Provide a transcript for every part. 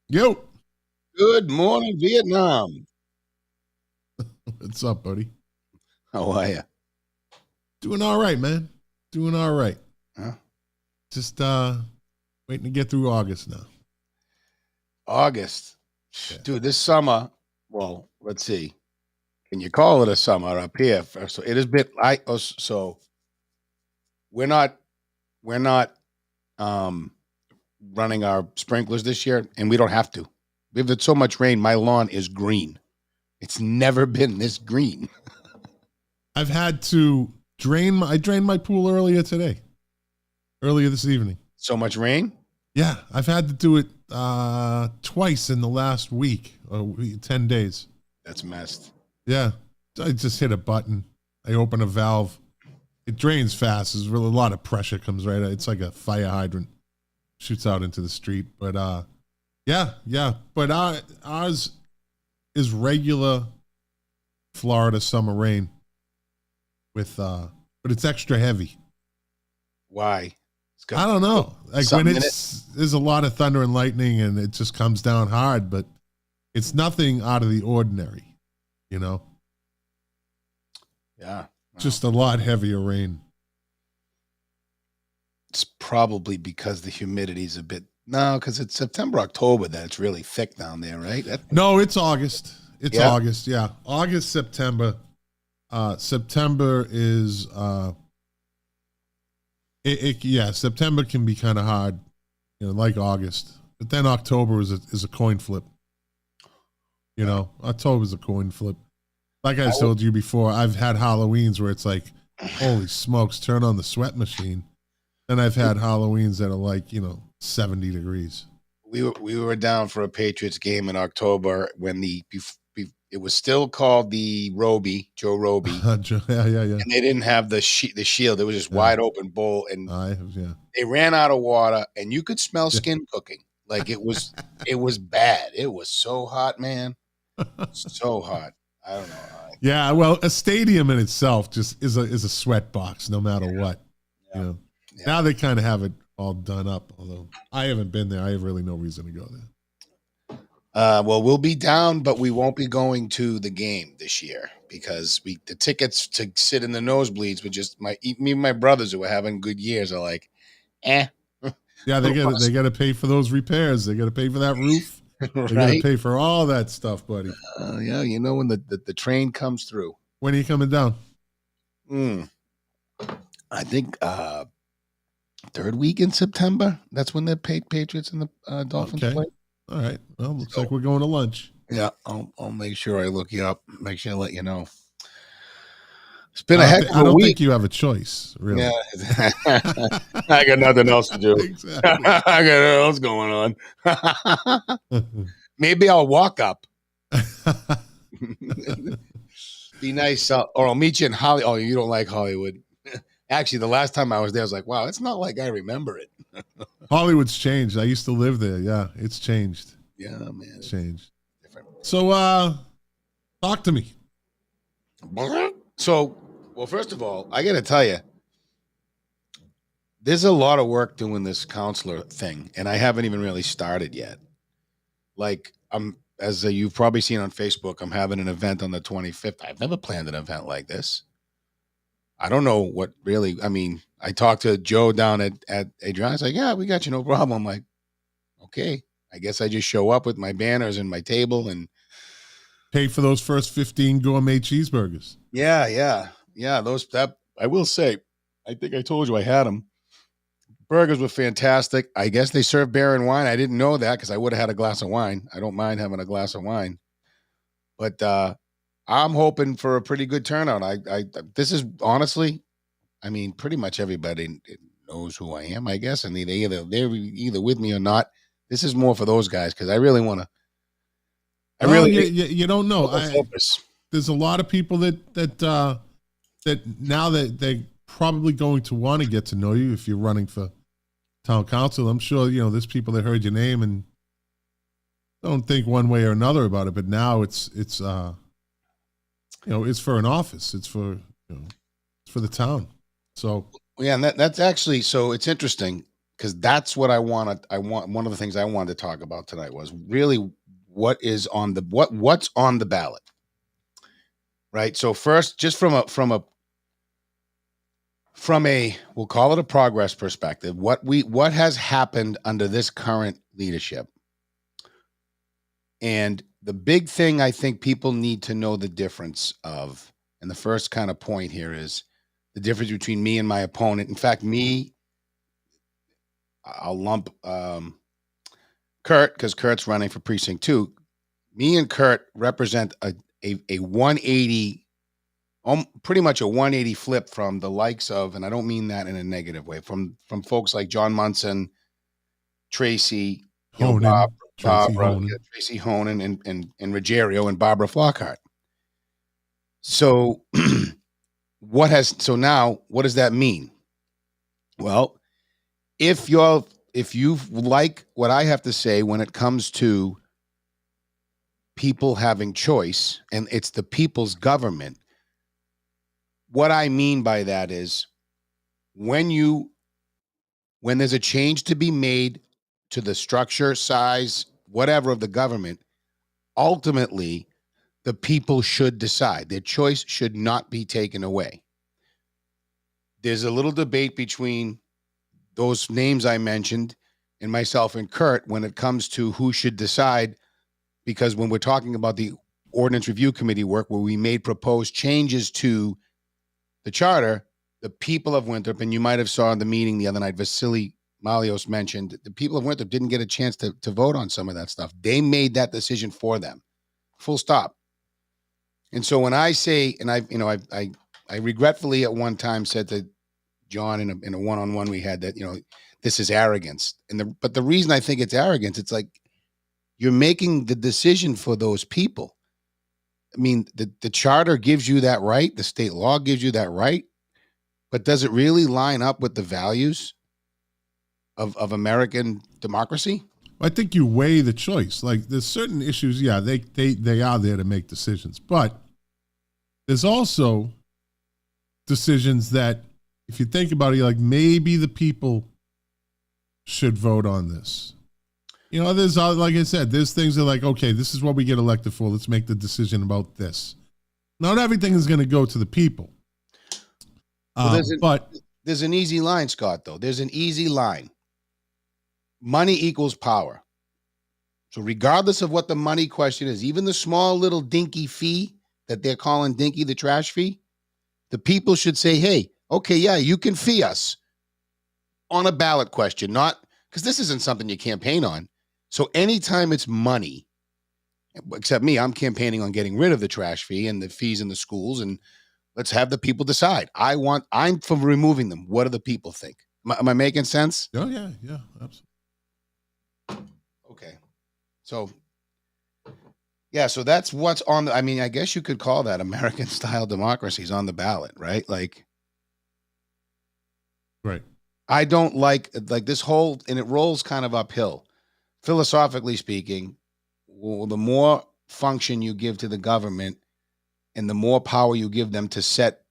Yo, Good morning, Vietnam. what's up, buddy? How are you? Doing all right, man. Doing all right. Huh? Just waiting to get through August now. August. Yeah. Dude, this summer, well, let's see. Can you call it a summer up here? So it has been so we're not um running our sprinklers this year, and we don't have to. We've had so much rain, my lawn is green. It's never been this green. I've had to I drained my pool earlier today. Earlier this evening. So much rain? Yeah, I've had to do it twice in the last week or 10 days. That's messed. Yeah. I just hit a button. I open a valve. It drains fast. There's really a lot of pressure comes right out. It's like a fire hydrant. Shoots out into the street. But yeah. But ours is regular Florida summer rain with but it's extra heavy. Why? I don't know. Like when there's a lot of thunder and lightning and it just comes down hard, but it's nothing out of the ordinary, you know? Yeah. Wow. Just a lot heavier rain. It's probably because the humidity's a bit because it's September, October that it's really thick down there, right? No, it's August. It's Yeah. August, yeah. August, September. September is September can be kind of hard, like August. But then October is a coin flip. October is a coin flip. Like I told you before, I've had Halloweens where it's like, holy smokes, turn on the sweat machine. And I've had Halloweens that are like, 70 degrees. We were down for a Patriots game in October when it was still called the Joe Roby. Yeah. And they didn't have the shield. It was just wide open bowl, and they ran out of water, and you could smell skin cooking. Like it was bad. It was so hot, man. So hot. I don't know. Yeah, well, a stadium in itself just is a sweat box, no matter what. Yeah. Now they kind of have it all done up. Although I haven't been there, I have really no reason to go there. Well, we'll be down, but we won't be going to the game this year because the tickets to sit in the nosebleeds were just me and my brothers who were having good years are like, eh. Yeah, they got to pay for those repairs. They got to pay for that roof. They got to pay for all that stuff, buddy. Yeah, when the train comes through. When are you coming down? I think third week in September. That's when the Patriots and the Dolphins play. All right. Well, looks like we're going to lunch. Yeah, I'll make sure I look you up. Make sure I let you know. It's been a heck of a week. I don't think you have a choice, really. Yeah. I got nothing else to do. Exactly. I got nothing else going on. Maybe I'll walk up. Be nice. Or I'll meet you in Hollywood. Oh, you don't like Hollywood. Actually, the last time I was there, I was like, wow, it's not like I remember it. Hollywood's changed. I used to live there. Yeah, it's changed. Yeah, man. It's changed. Different. So, talk to me. So, well, first of all, I got to tell you, there's a lot of work doing this counselor thing, and I haven't even really started yet. Like, as you've probably seen on Facebook, I'm having an event on the 25th. I've never planned an event like this. I don't know what really, I talked to Joe down at Adrian. I was like, yeah, we got you, no problem. I'm like, okay, I guess I just show up with my banners and my table and pay for those first 15 gourmet cheeseburgers. Yeah. That I will say, I think I told you I had them. Burgers were fantastic. I guess they serve beer and wine. I didn't know that because I would have had a glass of wine. I don't mind having a glass of wine, but I'm hoping for a pretty good turnout. This is honestly, pretty much everybody knows who I am, I guess, and they're either with me or not. This is more for those guys because I really want to. You don't know. There's a lot of people that now that they're probably going to want to get to know you if you're running for town council. I'm sure there's people that heard your name and don't think one way or another about it, but now it's it's for an office. It's for it's for the town. So yeah, and that's actually so it's interesting. because that's what I want. One of the things I wanted to talk about tonight was really what's on the ballot, right? So first, just from a we'll call it a progress perspective, what has happened under this current leadership. And the big thing I think people need to know the difference of, and the first kind of point here is the difference between me and my opponent. In fact, I'll lump Kurt, because Kurt's running for precinct 2. Me and Kurt represent a 180, pretty much a 180 flip from the likes of, and I don't mean that in a negative way, from folks like John Munson, Tracy Honan, Tracy Honan, and Ruggiero and Barbara Flockhart. So now what does that mean? Well, if you like what I have to say when it comes to people having choice, and it's the people's government, what I mean by that is when there's a change to be made to the structure, size, whatever of the government, ultimately the people should decide. Their choice should not be taken away. There's a little debate between those names I mentioned and myself and Kurt when it comes to who should decide, because when we're talking about the Ordinance Review Committee work where we made proposed changes to the charter, the people of Winthrop, and you might have saw in the meeting the other night, Vasily Malios mentioned, the people of Winthrop didn't get a chance to vote on some of that stuff. They made that decision for them. Full stop. And so when I say, and I regretfully at one time said to John in a one-on-one we had that, this is arrogance. But the reason I think it's arrogance, it's like you're making the decision for those people. I mean, the charter gives you that right. The state law gives you that right. But does it really line up with the values of American democracy? I think you weigh the choice. Like there's certain issues, yeah, they are there to make decisions. But there's also decisions that, if you think about it, you're like, maybe the people should vote on this. There's, like I said, there's things that are like, okay, this is what we get elected for. Let's make the decision about this. Not everything is going to go to the people. But there's an easy line, Scott, though. There's an easy line. Money equals power. So regardless of what the money question is, even the small little dinky fee that they're calling dinky, the trash fee, the people should say, hey, okay, yeah, you can fee us on a ballot question, not because this isn't something you campaign on. So anytime it's money, except me, I'm campaigning on getting rid of the trash fee and the fees in the schools, and let's have the people decide. I'm for removing them. What do the people think? Am I making sense? Oh, yeah, absolutely. Okay. So, yeah, so that's what's on I guess you could call that American style democracies on the ballot, right? Like, right. I don't like this whole, and it rolls kind of uphill. Philosophically speaking, the more function you give to the government and the more power you give them to set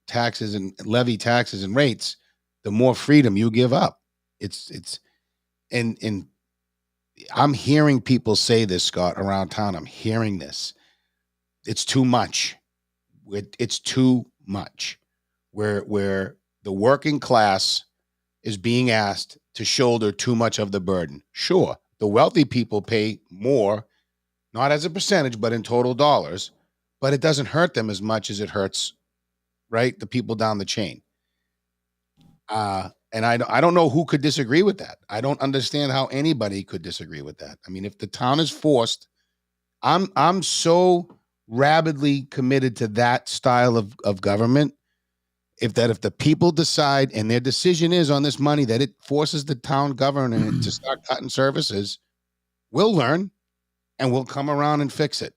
taxes and levy taxes and rates, the more freedom you give up. And I'm hearing people say this, Scott, around town. I'm hearing this. It's too much. It's too much. Where the working class is being asked to shoulder too much of the burden. Sure, the wealthy people pay more, not as a percentage, but in total dollars, but it doesn't hurt them as much as it hurts, right, the people down the chain. And I don't know who could disagree with that. I don't understand how anybody could disagree with that. I mean, if the town is forced, I'm so rabidly committed to that style of government. If the people decide and their decision is on this money that it forces the town government to start cutting services, we'll learn and we'll come around and fix it.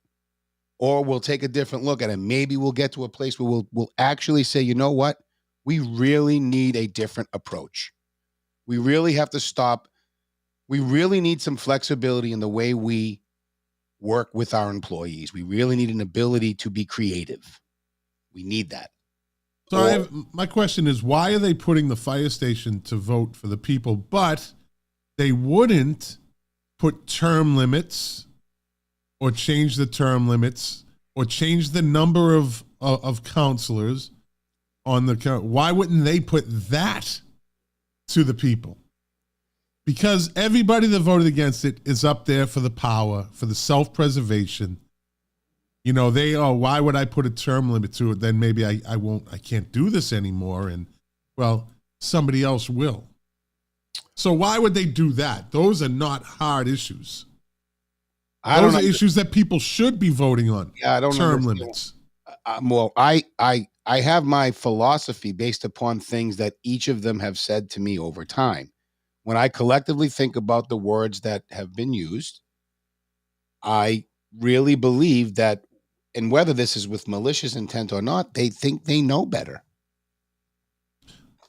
Or we'll take a different look at it. Maybe we'll get to a place where we'll actually say, you know what? We really need a different approach. We really have to stop. We really need some flexibility in the way we work with our employees. We really need an ability to be creative. We need that. So my question is, why are they putting the fire station to vote for the people, but they wouldn't put term limits or change the term limits or change the number of counselors on the why wouldn't they put that to the people? Because everybody that voted against it is up there for the power, for the self-preservation. You know, why would I put a term limit to it? Then maybe I can't do this anymore. And well, somebody else will. So why would they do that? Those are not hard issues. Those are issues that people should be voting on. Yeah, I don't know. Term limits. Well, I have my philosophy based upon things that each of them have said to me over time. When I collectively think about the words that have been used, I really believe that, and whether this is with malicious intent or not, they think they know better.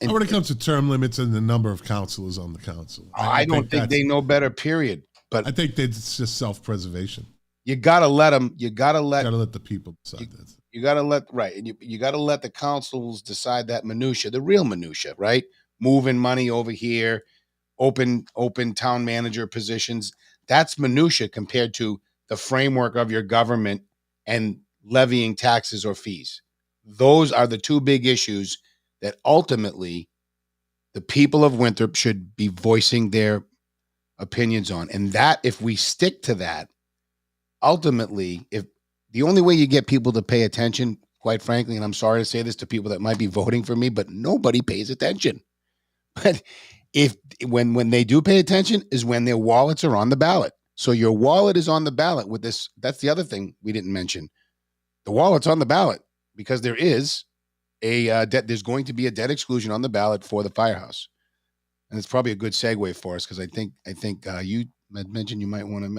And when it comes to term limits and the number of counselors on the council, I don't think they know better, period. But I think it's just self-preservation. You gotta let them. You gotta let the people decide that. You gotta let and you gotta let the councils decide that minutia, the real minutia, right? Moving money over here, open town manager positions. That's minutia compared to the framework of your government and levying taxes or fees. Those are the two big issues that ultimately the people of Winthrop should be voicing their opinions on. And that, if we stick to that, ultimately, if the only way you get people to pay attention, quite frankly, and I'm sorry to say this to people that might be voting for me, but nobody pays attention. But when they do pay attention is when their wallets are on the ballot. So your wallet is on the ballot with this. That's the other thing we didn't mention. The wallet's on the ballot because there is there's going to be a debt exclusion on the ballot for the firehouse. And it's probably a good segue for us because I think you had mentioned you might want to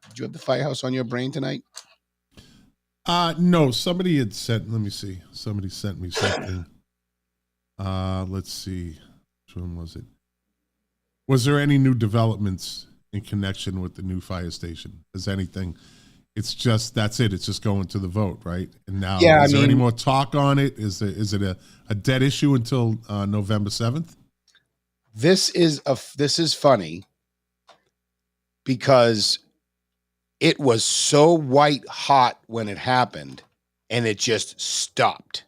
did you have the firehouse on your brain tonight? No, somebody had sent, let me see. Somebody sent me something. Let's see. Which one was it? Was there any new developments in connection with the new fire station? Is anything? It's just, that's it. It's just going to the vote, right? And now, is there any more talk on it? Is it a dead issue until November 7th? This is funny because it was so white hot when it happened and it just stopped.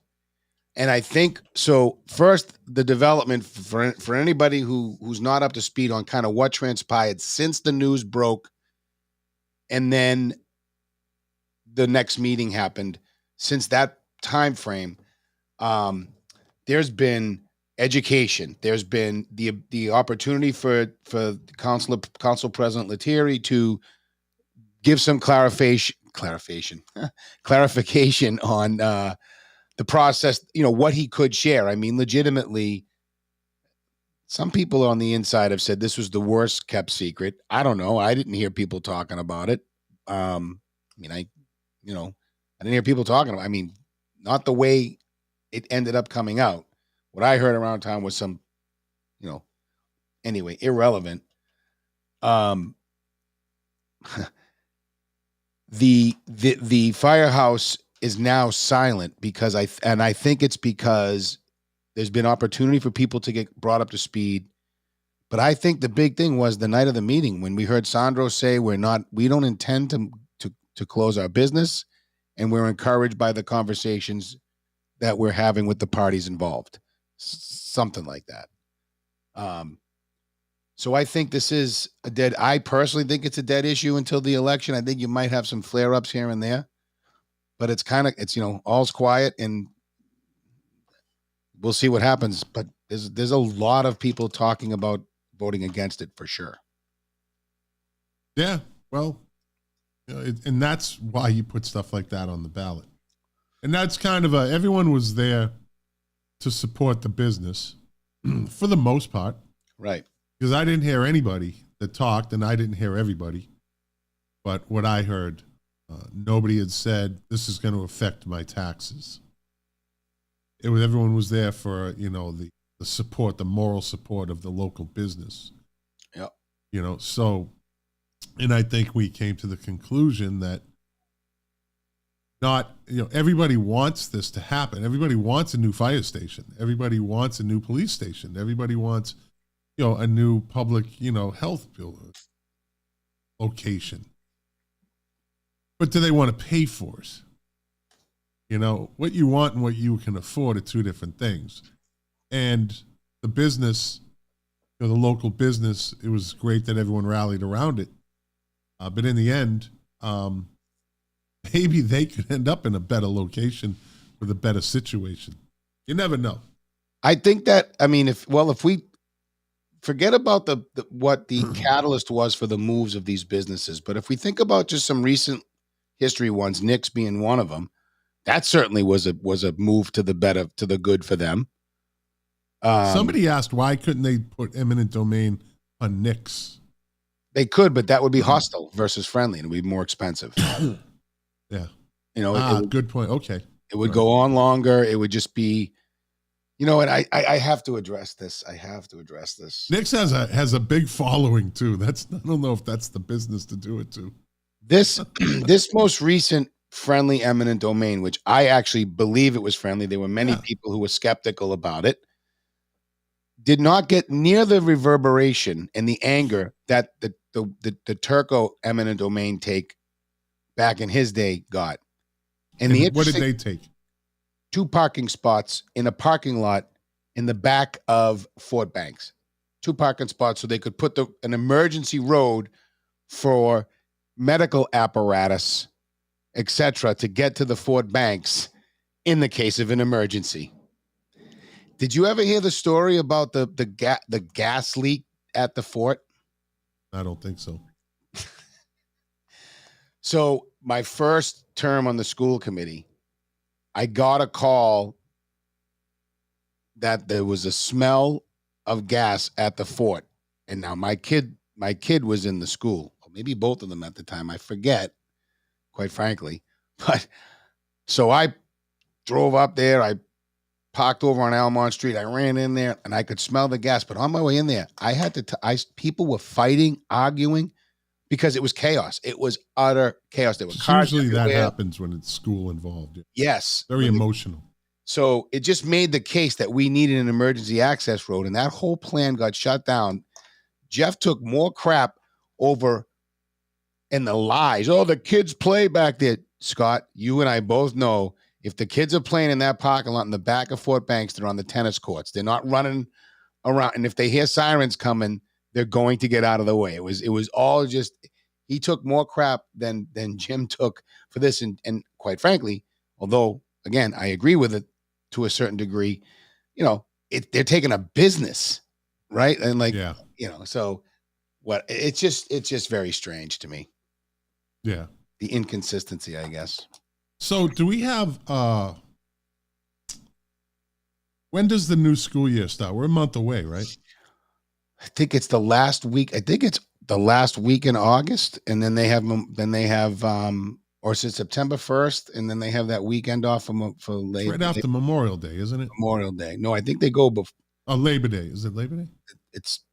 And I think so. First, the development for anybody who's not up to speed on kind of what transpired since the news broke, and then the next meeting happened. Since that time frame, there's been education. There's been the opportunity for Council President Lettieri to give some clarification on the process, what he could share. I mean, legitimately, some people on the inside have said this was the worst kept secret. I don't know. I didn't hear people talking about it. I didn't hear people talking about it. I mean, not the way it ended up coming out. What I heard around town was some, anyway, irrelevant. The firehouse is now silent because I think it's because there's been opportunity for people to get brought up to speed. But I think the big thing was the night of the meeting when we heard Sandro say we don't intend to close our business, and we're encouraged by the conversations that we're having with the parties involved. Something like that. So I think this is I personally think it's a dead issue until the election. I think you might have some flare-ups here and there, but it's all's quiet and we'll see what happens. But there's a lot of people talking about voting against it for sure. Yeah, well, and that's why you put stuff like that on the ballot. And that's kind of everyone was there to support the business for the most part. Right. Because I didn't hear anybody that talked, and I didn't hear everybody. But what I heard, nobody had said, this is going to affect my taxes. Everyone was there for, the support, the moral support of the local business. Yeah. So, and I think we came to the conclusion that not, everybody wants this to happen. Everybody wants a new fire station. Everybody wants a new police station. Everybody wants, a new public, health location. But do they want to pay for it? What you want and what you can afford are two different things. And the business, the local business, it was great that everyone rallied around it. But in the end, maybe they could end up in a better location with a better situation. You never know. I think that, if we forget about what the catalyst was for the moves of these businesses, but if we think about just some recent history ones, Nick's being one of them, that certainly was a move to the better, to the good for them. Somebody asked, why couldn't they put eminent domain on Nick's? They could, but that would be hostile versus friendly, and it would be more expensive. Yeah. Good point. Okay. It would go on longer. It would just be, and I have to address this. Nick's has a big following too. I don't know if that's the business to do it to. This most recent friendly eminent domain, which I actually believe it was friendly. There were many people who were skeptical about it. Did not get near the reverberation and the anger that the Turco eminent domain take back in his day got. And what did they take? 2 parking spots in a parking lot in the back of Fort Banks. 2 parking spots so they could put an emergency road for medical apparatus, etc., to get to the Fort Banks in the case of an emergency. Did you ever hear the story about the gas leak at the fort? I don't think so. So my first term on the school committee, I got a call that there was a smell of gas at the fort. And now my kid was in the school, or maybe both of them at the time. I forget, quite frankly. But so I drove up there. I parked over on Almont Street. I ran in there and I could smell the gas. But on my way in there, I had to, people were fighting, arguing, because it was chaos. It was utter chaos. There were cars usually everywhere. That happens when it's school involved. Yes. Very emotional. So it just made the case that we needed an emergency access road, and that whole plan got shut down. Jeff took more crap over and the lies. Oh, the kids play back there. Scott, you and I both know if the kids are playing in that parking lot in the back of Fort Banks, they're on the tennis courts. They're not running around. And if they hear sirens coming, they're going to get out of the way. It was all just, he took more crap than Jim took for this. And quite frankly, although again, I agree with it to a certain degree, they're taking a business, right? And so what, it's just very strange to me. Yeah. The inconsistency, I guess. So do we have, when does the new school year start? We're a month away, right? I think it's the last week. I think it's the last week in August. And then they have, or is it September 1st? And then they have that weekend off for Labor Right after Memorial Day, isn't it? Memorial Day. No, I think they go before. Oh, Labor Day. Is it Labor Day? It's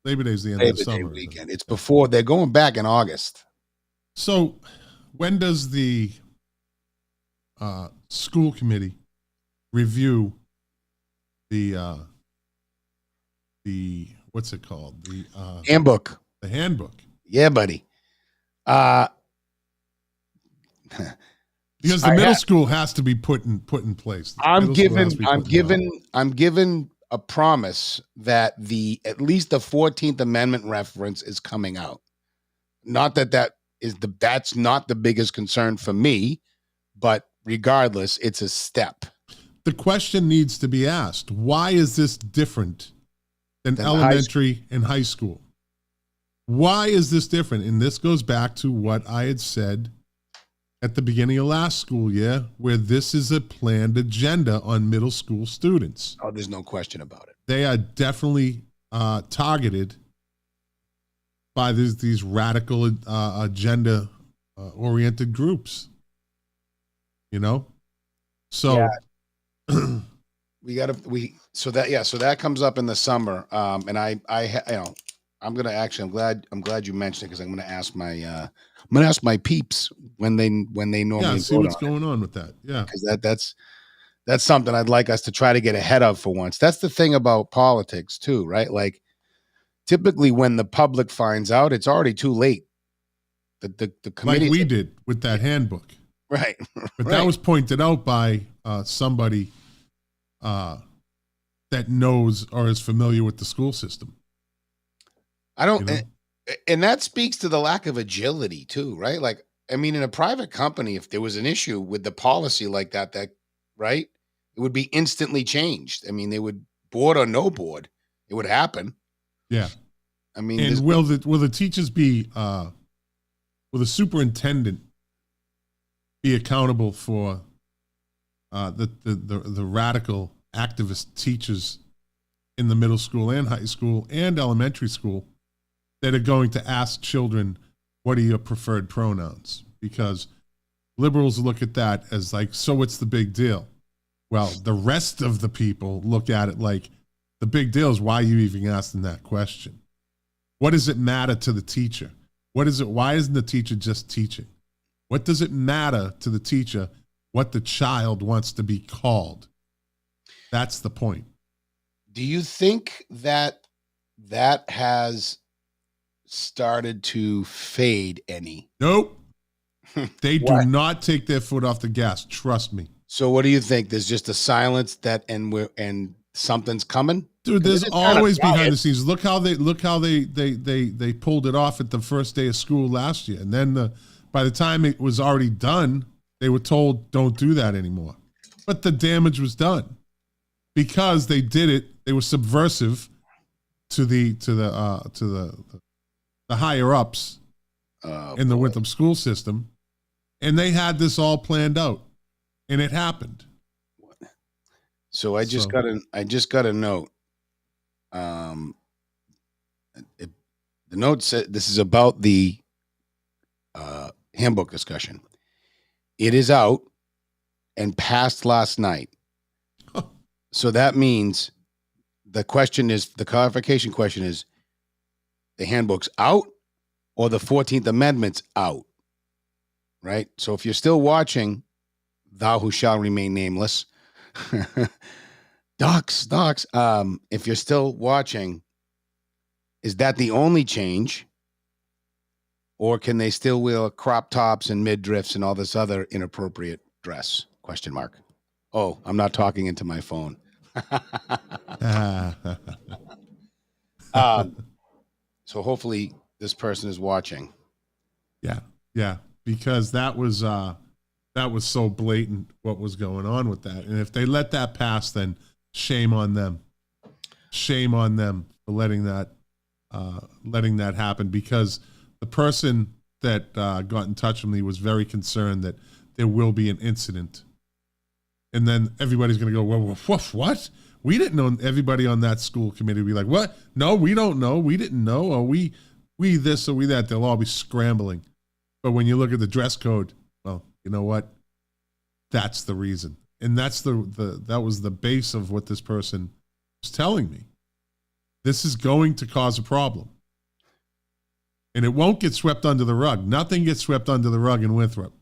Labor Day is the end Labor of the summer Day weekend. It's before, they're going back in August. So when does the school committee review the what's it called? The handbook. The handbook. Yeah, buddy. Because the middle school has to be put in place. I'm given a promise that at least the 14th Amendment reference is coming out. Not that's not the biggest concern for me, but regardless, it's a step. The question needs to be asked. Why is this different than elementary and high school? Why is this different? And this goes back to what I had said at the beginning of last school year, where this is a planned agenda on middle school students. Oh, there's no question about it. They are definitely targeted by these radical agenda oriented groups. So so that comes up in the summer. And I'm glad you mentioned it, because I'm gonna ask my peeps when they normally see vote what's on going on with that. Yeah. because that's something I'd like us to try to get ahead of for once. That's the thing about politics too, right? Like typically when the public finds out, it's already too late. The Like committees, we did with that handbook. right? But right. that was pointed out by somebody that knows or is familiar with the school system. I don't, and that speaks to the lack of agility too, right? Like, I mean, in a private company, if there was an issue with the policy like that, right, it would be instantly changed. I mean, they would board or no board, it would happen. Yeah. I mean, and will the teachers be, will the superintendent be accountable for the radical activist teachers in the middle school and high school and elementary school that are going to ask children, what are your preferred pronouns? Because liberals look at that as like, so what's the big deal? Well, the rest of the people look at it like, the big deal is why are you even asking that question? What does it matter to the teacher? Why isn't the teacher just teaching? What does it matter to the teacher what the child wants to be called? That's the point. Do you think that has started to fade any? Nope. They do not take their foot off the gas. Trust me. So what do you think? There's just a silence and something's coming? Dude, there's always behind the scenes. Look how they pulled it off at the first day of school last year. And then by the time it was already done, they were told don't do that anymore. But the damage was done. Because they did it, they were subversive to the higher ups in the Winthrop school system, and they had this all planned out, and it happened. So I just got a note. The note said this is about the handbook discussion. It is out and passed last night. So that means the clarification question is, the handbook's out or the 14th Amendment's out, right? So if you're still watching, thou who shall remain nameless, docs, if you're still watching, is that the only change? Or can they still wear crop tops and midriffs and all this other inappropriate dress? ? Oh, I'm not talking into my phone. So hopefully this person is watching. Yeah, because that was so blatant what was going on with that. And if they let that pass, then shame on them. Shame on them for letting that happen, because the person that got in touch with me was very concerned that there will be an incident. And then everybody's going to go, well, what? We didn't know. Everybody on that school committee would be like, what? No, we don't know. We didn't know. Or we this or we that. They'll all be scrambling. But when you look at the dress code, well, you know what? That's the reason. And that's that was the base of what this person was telling me. This is going to cause a problem. And it won't get swept under the rug. Nothing gets swept under the rug in Winthrop.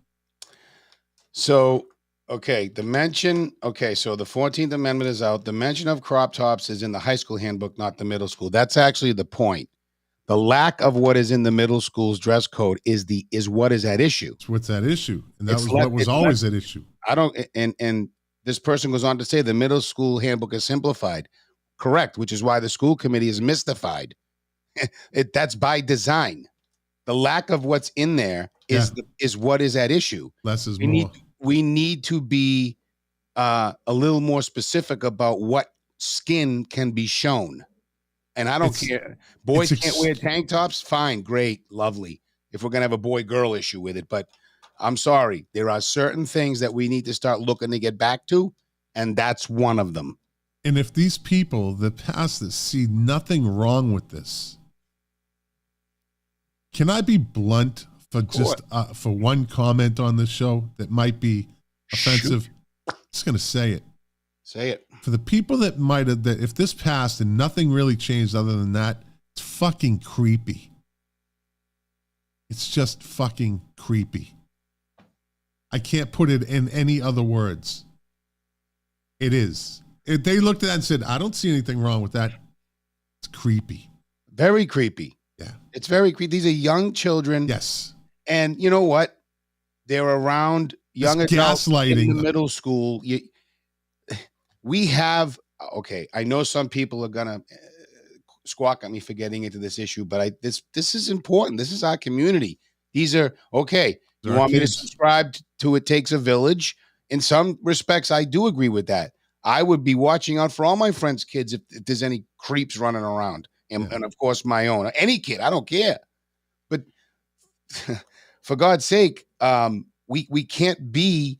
So, so the 14th Amendment is out. The mention of crop tops is in the high school handbook, not the middle school. That's actually the point. The lack of what is in the middle school's dress code is what is at issue. It's what's at issue. And that was what was always at issue. And this person goes on to say the middle school handbook is simplified. Correct, which is why the school committee is mystified. That's by design. The lack of what's in there is what is at issue. Less is more. We need to be a little more specific about what skin can be shown. And I don't care. Boys can't wear tank tops. Fine, great, lovely. If we're going to have a boy-girl issue with it. But I'm sorry. There are certain things that we need to start looking to get back to, and that's one of them. And if these people that pass this see nothing wrong with this, can I be blunt for just for one comment on this show that might be offensive? I'm just going to say it. Say it. For the people that if this passed and nothing really changed other than that, it's It's fucking creepy. It's just fucking creepy. I can't put it in any other words. It is. They looked at that and said, I don't see anything wrong with that. It's creepy. Very creepy. Yeah. It's very creepy. These are young children. Yes. And you know what? They're around young adults gaslighting in the middle school. We have, okay, I know some people are going to squawk at me for getting into this issue, but this is important. This is our community. These are, okay, you want me to subscribe to It Takes a Village? In some respects, I do agree with that. I would be watching out for all my friends' kids if there's any creeps running around. And of course, my own. Any kid, I don't care. But for God's sake, we can't be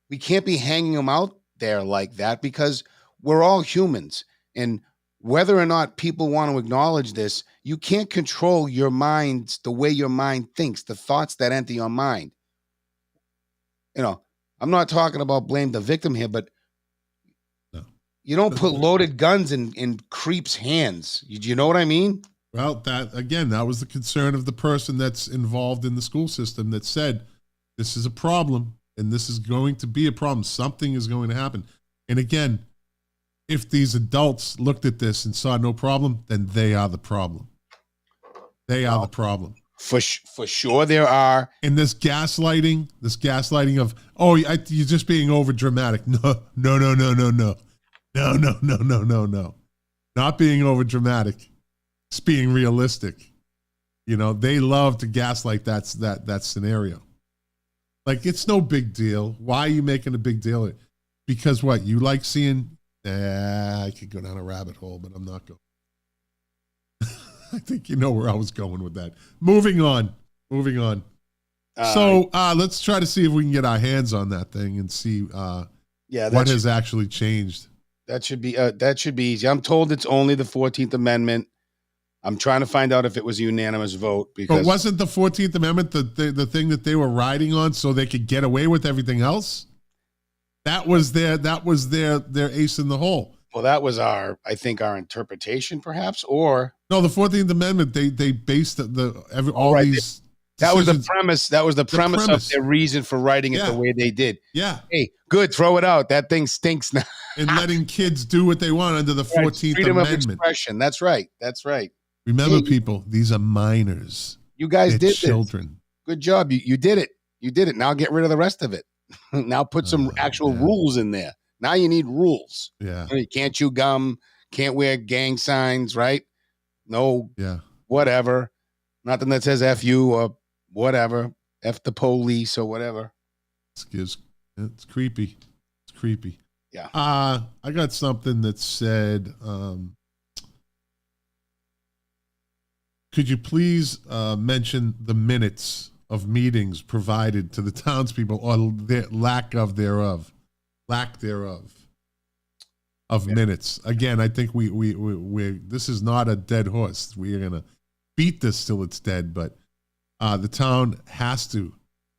we can't be hanging them out there like that, because we're all humans. And whether or not people want to acknowledge this, you can't control your mind, the way your mind thinks, the thoughts that enter your mind. You know, I'm not talking about blame the victim here, but you don't put loaded guns in creeps' hands. You know what I mean? Well, that was the concern of the person that's involved in the school system that said, this is a problem and this is going to be a problem. Something is going to happen. And again, if these adults looked at this and saw no problem, then they are the problem. They are the problem. For sure there are. And this gaslighting of, you're just being over dramatic. No. Not being over dramatic. It's being realistic. You know, they love to gaslight that scenario. Like, it's no big deal. Why are you making a big deal? Because what? You like seeing, I could go down a rabbit hole, but I'm not going. I think you know where I was going with that. Moving on. So let's try to see if we can get our hands on that thing and see what has actually changed. That should be easy. I'm told it's only the 14th Amendment. I'm trying to find out if it was a unanimous vote. Because, but wasn't the 14th Amendment the thing that they were riding on so they could get away with everything else? That was their ace in the hole. Well, that was our interpretation, perhaps, or no, the 14th Amendment. They based these. That was the premise. That was the premise of their reason for writing it the way they did. Yeah. Hey, good. Throw it out. That thing stinks now. And letting kids do what they want under the 14th Freedom Amendment. Of expression. That's right. Remember, people, these are minors. You guys did children. Good job. You did it. You did it. Now get rid of the rest of it. Now put some actual rules in there. Now you need rules. Yeah. You can't chew gum. Can't wear gang signs, right? No. Yeah. Whatever. Nothing that says F you or whatever. F the police or whatever. It's creepy. It's creepy. Yeah. I got something that said, could you please mention the minutes of meetings provided to the townspeople or their lack thereof of minutes? Again, I think we this is not a dead horse. We are gonna beat this till it's dead, but the town has to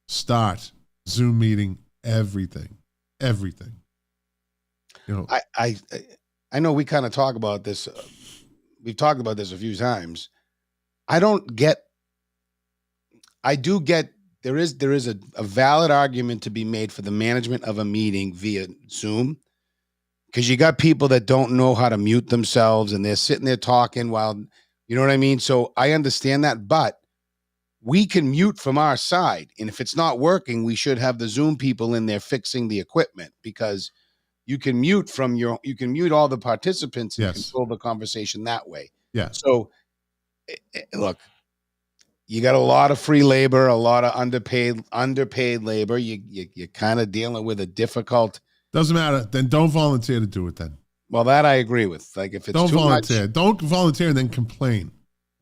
start Zoom meeting everything. You know, I know we kind of talk about this. We've talked about this a few times. I do get there is a valid argument to be made for the management of a meeting via Zoom, because you got people that don't know how to mute themselves and they're sitting there talking while, you know what I mean? So I understand that, but we can mute from our side. And if it's not working, we should have the Zoom people in there fixing the equipment, because you can mute all the participants and control the conversation that way. Yeah. So look, you got a lot of free labor, a lot of underpaid labor. You're kind of dealing with a difficult. Doesn't matter. Then don't volunteer to do it then. Well, that I agree with. Like, if it's don't too volunteer. much, don't volunteer and then complain.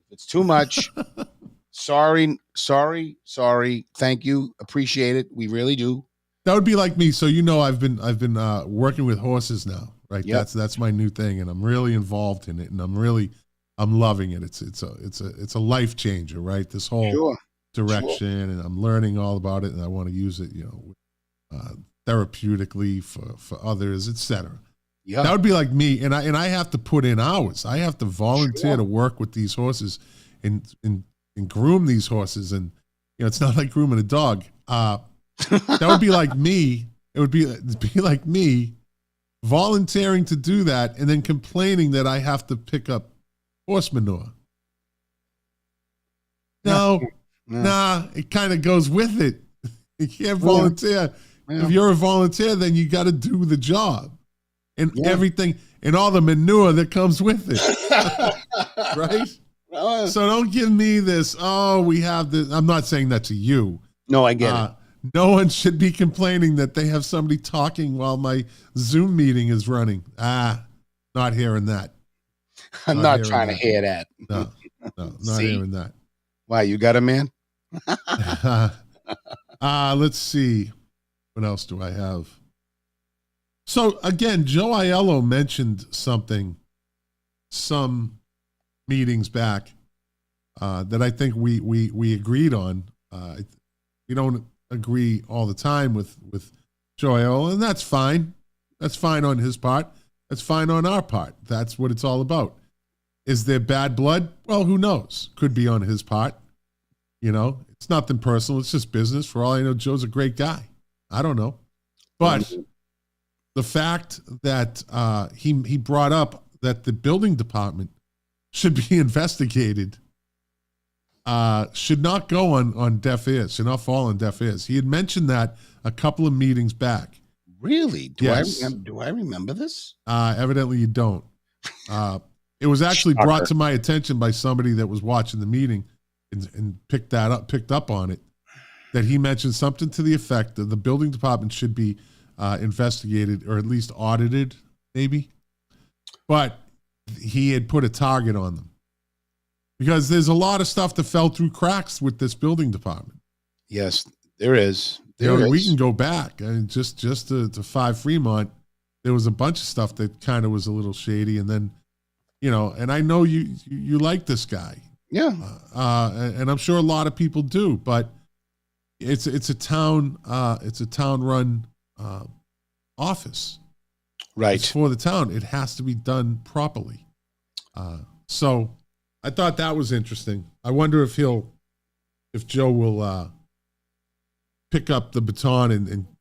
If it's too much, sorry. Thank you. Appreciate it. We really do. That would be like me. So, I've been working with horses now, right? Yep. That's my new thing, and I'm really involved in it, and I'm loving it. It's a life changer, right? This whole direction, and I'm learning all about it, and I want to use it, therapeutically for others, etc. Yeah. That would be like me, and I have to put in hours. I have to volunteer to work with these horses and groom these horses, and it's not like grooming a dog. That would be like me. It'd be like me volunteering to do that and then complaining that I have to pick up horse manure. No, nah, it kind of goes with it. You can't volunteer. Yeah. If you're a volunteer, then you got to do the job and everything and all the manure that comes with it. Right? So don't give me this, we have this. I'm not saying that to you. No, I get it. No one should be complaining that they have somebody talking while my Zoom meeting is running. Not hearing that. I'm not trying to hear that. No, not hearing that. Why, you got a man? Let's see. What else do I have? So again, Joe Aiello mentioned something some meetings back that I think we agreed on. We don't agree all the time with Joe Aiello, and that's fine. That's fine on his part. That's fine on our part. That's what it's all about. Is there bad blood? Well, who knows? Could be on his part. It's nothing personal. It's just business. For all I know, Joe's a great guy. I don't know. But the fact that he brought up that the building department should be investigated should not go on deaf ears, should not fall on deaf ears. He had mentioned that a couple of meetings back. Really? Yes. Do I remember this? Evidently you don't. It was actually brought to my attention by somebody that was watching the meeting and picked up on it, that he mentioned something to the effect that the building department should be investigated or at least audited, maybe. But he had put a target on them because there's a lot of stuff that fell through cracks with this building department. Yes, there is. We can go back. I mean, just to 5 Fremont, there was a bunch of stuff that kind of was a little shady, and then, and I know you like this guy. Yeah. And I'm sure a lot of people do, but it's a town run office. Right. It's for the town. It has to be done properly. So I thought that was interesting. I wonder if Joe will pick up the baton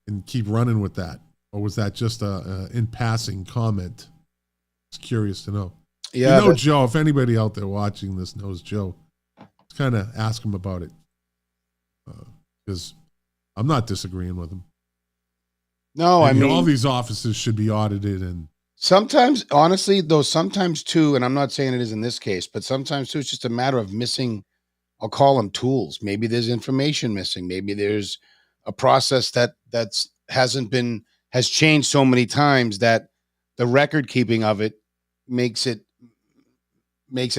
and keep running with that, or was that just a in passing comment? It's curious to know. Yeah, Joe. If anybody out there watching this knows Joe, just kind of ask him about it, because I'm not disagreeing with him. No, I mean all these offices should be audited, and sometimes, honestly, though, sometimes too, and I'm not saying it is in this case, but sometimes too, it's just a matter of missing. I'll call them tools. Maybe there's information missing. Maybe there's a process has changed so many times that the record keeping of it makes it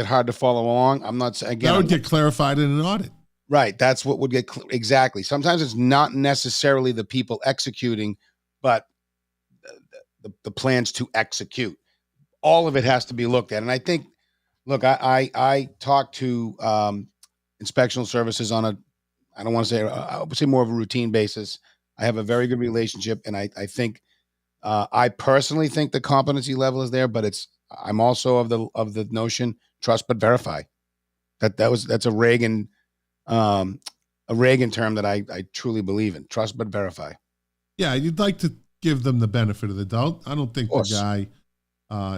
hard to follow along. I'm not saying again. That would get clarified in an audit. Right. That's what would get exactly. Sometimes it's not necessarily the people executing, but the plans to execute. All of it has to be looked at. And I think, look, I talk to inspectional services on I would say more of a routine basis. I have a very good relationship, and I think I personally think the competency level is there, but I'm also of the notion trust but verify. That's a Reagan term that I truly believe in. Trust but verify. Yeah, you'd like to give them the benefit of the doubt. I don't think the guy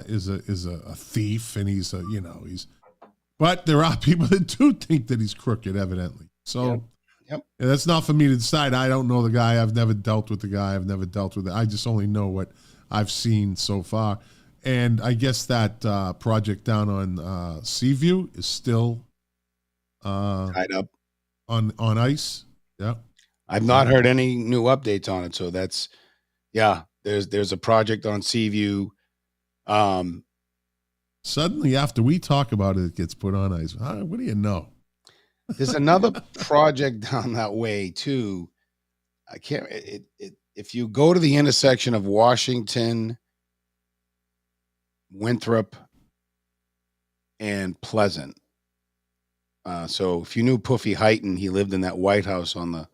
is a thief, and he's but there are people that do think that he's crooked, evidently. So yep. That's not for me to decide. I don't know the guy. I've never dealt with the guy. I've never dealt with it. I just only know what I've seen so far. And I guess that project down on Seaview is still tied up on ice. Yeah, I've not heard any new updates on it. So that's There's a project on Seaview. Suddenly, after we talk about it, it gets put on ice. What do you know? There's another project down that way too. I can't. If you go to the intersection of Washington, Winthrop, and Pleasant. So if you knew Puffy Heighton, he lived in that White House on the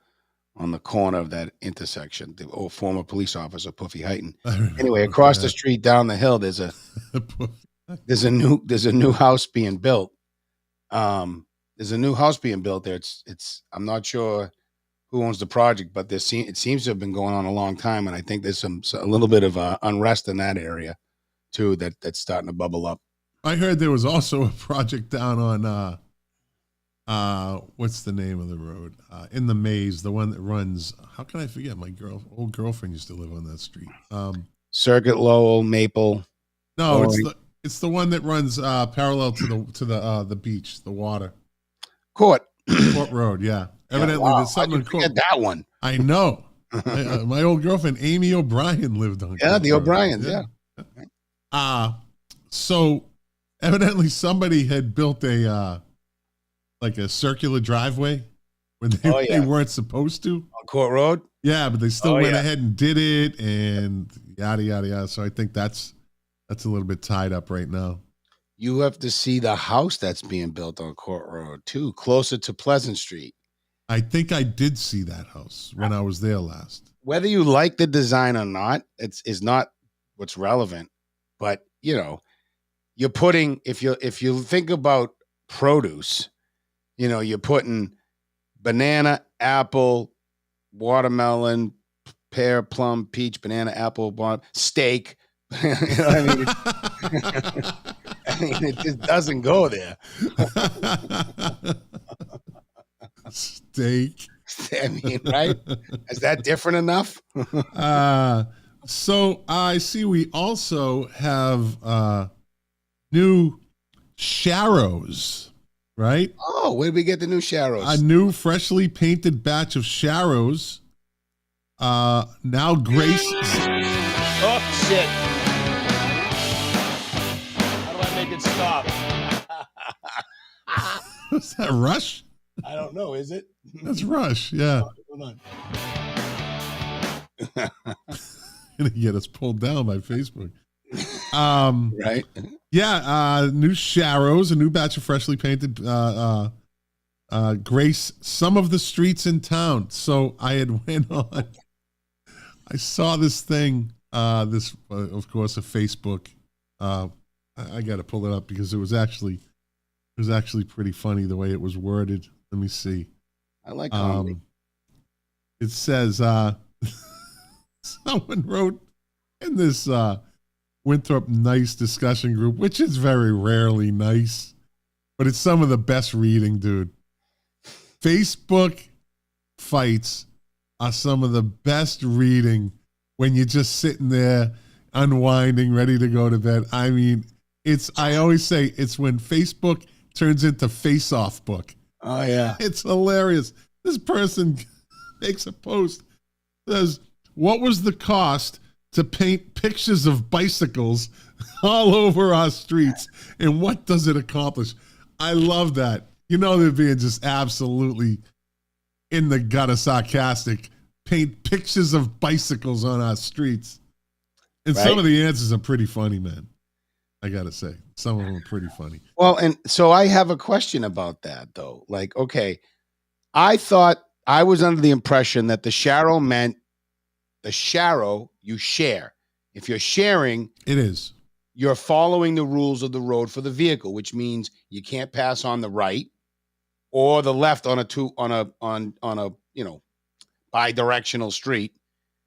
on the corner of that intersection. The old former police officer, Puffy Heighton. I remember Anyway, across the that. street down the hill, there's a new house being built. There's a new house being built there. It's I'm not sure who owns the project, but it seems to have been going on a long time, and I think there's a little bit of unrest in that area too that's starting to bubble up. I heard there was also a project down on what's the name of the road? In the Maze, the one that runs. How can I forget? My old girlfriend used to live on that street. Circuit, Lowell, Maple. No, it's the one that runs parallel to the beach, the water. Court Road, yeah. Evidently, wow. there's something in Court. That one. I know. My old girlfriend Amy O'Brien lived on. Yeah, the O'Briens. Yeah. So evidently somebody had built a like a circular driveway when they weren't supposed to on Court Road. Yeah, but they still went ahead and did it, and yada yada yada. So I think that's a little bit tied up right now. You have to see the house that's being built on Court Road too, closer to Pleasant Street. I think I did see that house when I was there last. Whether you like the design or not, is not what's relevant. But you're putting if you think about produce, you're putting banana, apple, watermelon, pear, plum, peach, banana, apple, steak. You know what I mean? I mean, it just doesn't go there. Steak. I mean, right? Is that different enough? So I see we also have new Sharrows, right? Oh, where did we get the new Sharrows? A new freshly painted batch of Sharrows. Now Grace. Oh, shit. How do I make it stop? Was that Rush? I don't know. Is it? That's Rush. Yeah. Hold on. Gonna get us pulled down by Facebook. Right. Yeah. New Sharrows, a new batch of freshly painted grace some of the streets in town. So I had went on. I saw this thing. This, of course, a Facebook. I got to pull it up because it was actually pretty funny the way it was worded. Let me see. I like comedy. It says someone wrote in this Winthrop nice discussion group, which is very rarely nice, but it's some of the best reading, dude. Facebook fights are some of the best reading when you're just sitting there unwinding, ready to go to bed. I mean, I always say it's when Facebook turns into face-off book. Oh, yeah. It's hilarious. This person makes a post, says, what was the cost to paint pictures of bicycles all over our streets, and what does it accomplish? I love that. They're being just absolutely in the gutter sarcastic. Paint pictures of bicycles on our streets. And some of the answers are pretty funny, man. I got to say, some of them are pretty funny. Well, and so I have a question about that, though. Like, okay, I thought I was under the impression that the Sharrow meant the Sharrow you share. If you're sharing, it is. You're following the rules of the road for the vehicle, which means you can't pass on the right or the left on a bi-directional street,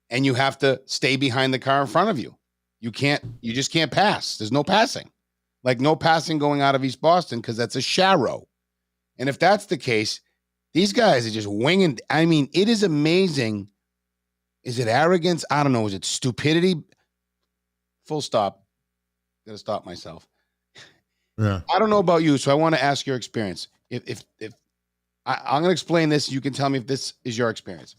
and you have to stay behind the car in front of you. You just can't pass. There's no passing. Like no passing going out of East Boston because that's a Sharrow. And if that's the case, these guys are just winging. I mean, it is amazing. Is it arrogance? I don't know. Is it stupidity? Full stop. Got to stop myself. Yeah. I don't know about you, so I want to ask your experience. If I'm going to explain this, you can tell me if this is your experience.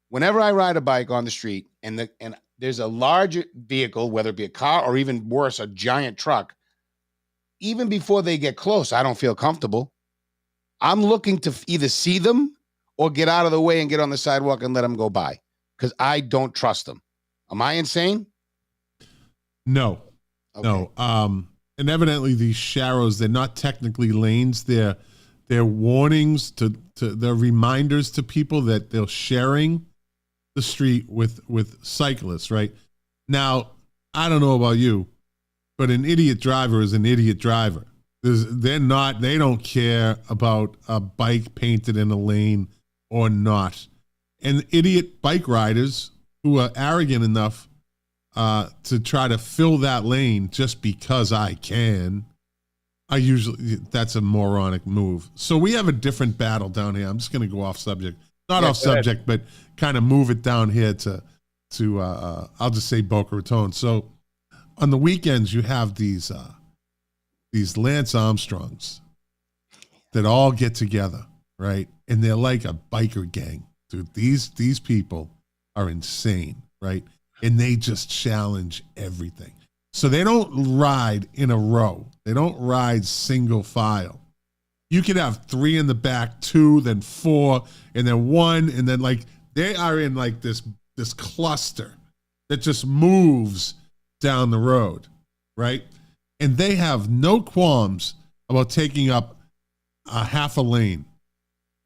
Whenever I ride a bike on the street and there's a large vehicle, whether it be a car or even worse, a giant truck, even before they get close, I don't feel comfortable. I'm looking to either see them or get out of the way and get on the sidewalk and let them go by because I don't trust them. Am I insane? No. Okay. No. And evidently these Sharrows, they're not technically lanes. They're they're warnings to they're reminders to people that they're sharing the street with cyclists, right? Now, I don't know about you, but an idiot driver is an idiot driver. They don't care about a bike painted in a lane or not. And idiot bike riders who are arrogant enough to try to fill that lane just because I can, that's a moronic move. So we have a different battle down here. I'm just going to go off subject. Not off subject, but kind of move it down here to I'll just say Boca Raton. So on the weekends, you have these Lance Armstrongs that all get together, right? And they're like a biker gang. Dude, these people are insane, right? And they just challenge everything. So they don't ride in a row. They don't ride single file. You could have 3 in the back, 2, then 4, and then 1, and then like they are in like this cluster that just moves down the road, right? And they have no qualms about taking up a half a lane,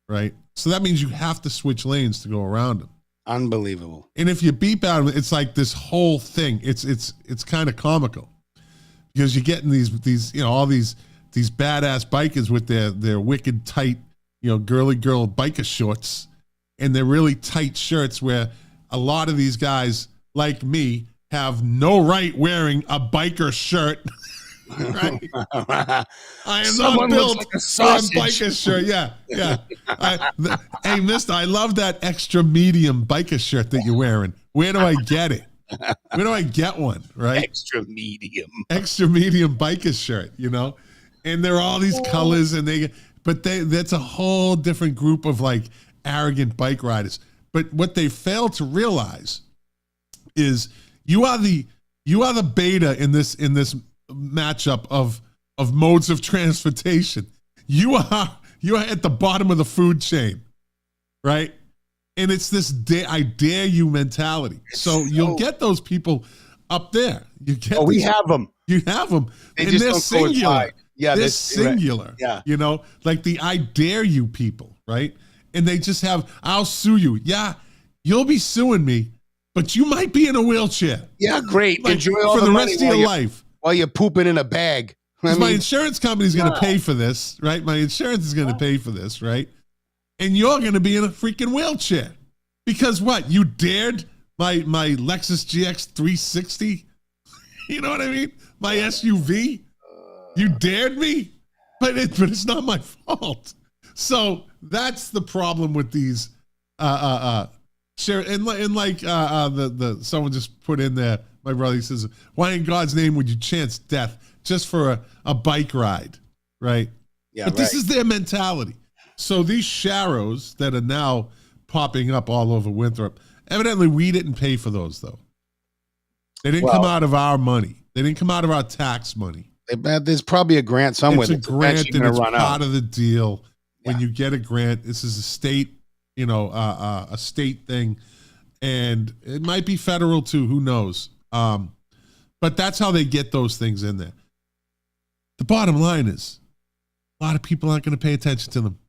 right? So that means you have to switch lanes to go around them. Unbelievable. And if you beep out, it's like this whole thing. It's kind of comical because you're getting these all these badass bikers with their wicked tight, girly girl biker shorts and their really tight shirts where a lot of these guys like me have no right wearing a biker shirt. Right? I am not built like for a biker shirt. Yeah. Hey, mister, I love that extra medium biker shirt that you're wearing. Where do I get it? Where do I get one? Right? Extra medium biker shirt, And there are all these colors that's a whole different group of like arrogant bike riders. But what they fail to realize is you are the beta in this matchup of modes of transportation. You are at the bottom of the food chain, right? And it's this I dare you mentality. So you'll get those people up there. We have them. You have them, and they're singular. Yeah, they're singular. Right. Yeah, like the I dare you people, right? And they just have I'll sue you. Yeah, you'll be suing me, but you might be in a wheelchair. Yeah, great. Like, enjoy all for the rest of your life. While you're pooping in a bag. My insurance company's going to pay for this, right? My insurance is going to pay for this, right? And you're going to be in a freaking wheelchair. Because what? You dared my Lexus GX 360? You know what I mean? My SUV? You dared me? But it's not my fault. So that's the problem with these share and like someone just put in there. My brother, he says, why in God's name would you chance death just for a bike ride, right? Yeah, but this is their mentality. So these sharrows that are now popping up all over Winthrop, evidently we didn't pay for those, though. They didn't come out of our money. They didn't come out of our tax money. There's probably a grant somewhere. It's a grant, and it's part of the deal. When you get a grant, this is a state, a state thing, and it might be federal too. Who knows? But that's how they get those things in there. The bottom line is a lot of people aren't going to pay attention to them.